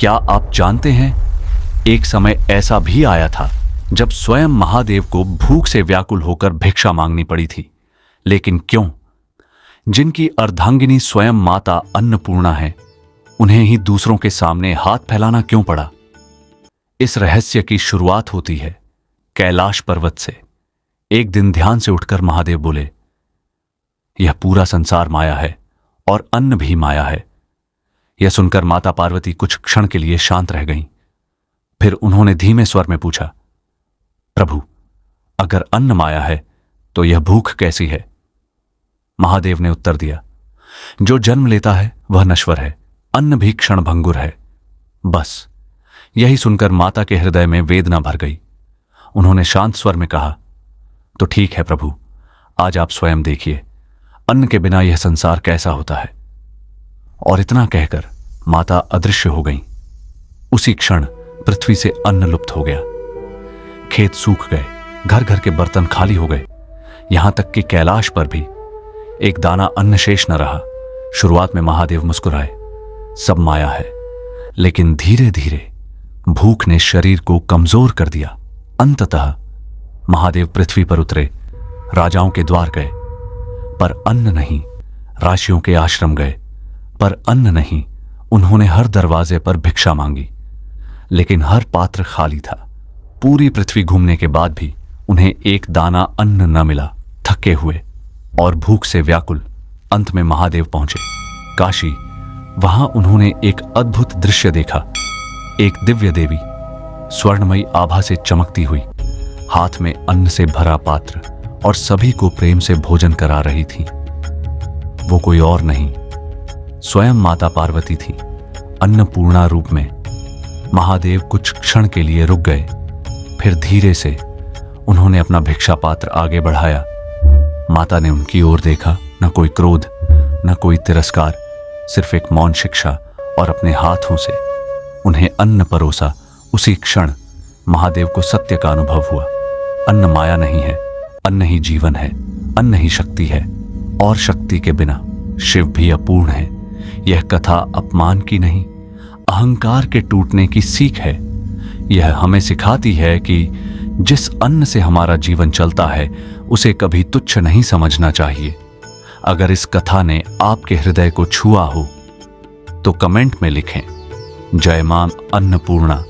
क्या आप जानते हैं, एक समय ऐसा भी आया था जब स्वयं महादेव को भूख से व्याकुल होकर भिक्षा मांगनी पड़ी थी। लेकिन क्यों? जिनकी अर्धांगिनी स्वयं माता अन्नपूर्णा है, उन्हें ही दूसरों के सामने हाथ फैलाना क्यों पड़ा? इस रहस्य की शुरुआत होती है कैलाश पर्वत से। एक दिन ध्यान से उठकर महादेव बोले, यह पूरा संसार माया है और अन्न भी माया है। यह सुनकर माता पार्वती कुछ क्षण के लिए शांत रह गईं। फिर उन्होंने धीमे स्वर में पूछा, प्रभु, अगर अन्न माया है तो यह भूख कैसी है? महादेव ने उत्तर दिया, जो जन्म लेता है वह नश्वर है, अन्न भी क्षणभंगुर है। बस यही सुनकर माता के हृदय में वेदना भर गई। उन्होंने शांत स्वर में कहा, तो ठीक है प्रभु, आज आप स्वयं देखिए अन्न के बिना यह संसार कैसा होता है। और इतना कहकर माता अदृश्य हो गईं। उसी क्षण पृथ्वी से अन्न लुप्त हो गया। खेत सूख गए, घर घर के बर्तन खाली हो गए, यहां तक कि कैलाश पर भी एक दाना अन्न शेष न रहा। शुरुआत में महादेव मुस्कुराए, सब माया है, लेकिन धीरे धीरे भूख ने शरीर को कमजोर कर दिया। अंततः महादेव पृथ्वी पर उतरे, राजाओं के द्वार गए, पर अन्न नहीं। राशियों के आश्रम गए, पर अन्न नहीं। उन्होंने हर दरवाजे पर भिक्षा मांगी, लेकिन हर पात्र खाली था। पूरी पृथ्वी घूमने के बाद भी उन्हें एक दाना अन्न न मिला। थके हुए और भूख से व्याकुल अंत में महादेव पहुंचे काशी। वहां उन्होंने एक अद्भुत दृश्य देखा। एक दिव्य देवी स्वर्णमयी आभा से चमकती हुई, हाथ में अन्न से भरा पात्र और सभी को प्रेम से भोजन करा रही थी। वो कोई और नहीं, स्वयं माता पार्वती थी, अन्नपूर्णा रूप में। महादेव कुछ क्षण के लिए रुक गए, फिर धीरे से उन्होंने अपना भिक्षा पात्र आगे बढ़ाया। माता ने उनकी ओर देखा, न कोई क्रोध, न कोई तिरस्कार, सिर्फ एक मौन शिक्षा, और अपने हाथों से उन्हें अन्न परोसा। उसी क्षण महादेव को सत्य का अनुभव हुआ। अन्न माया नहीं है, अन्न ही जीवन है, अन्न ही शक्ति है, और शक्ति के बिना शिव भी अपूर्ण है। यह कथा अपमान की नहीं, अहंकार के टूटने की सीख है। यह हमें सिखाती है कि जिस अन्न से हमारा जीवन चलता है उसे कभी तुच्छ नहीं समझना चाहिए। अगर इस कथा ने आपके हृदय को छुआ हो तो कमेंट में लिखें, जय मां अन्नपूर्णा।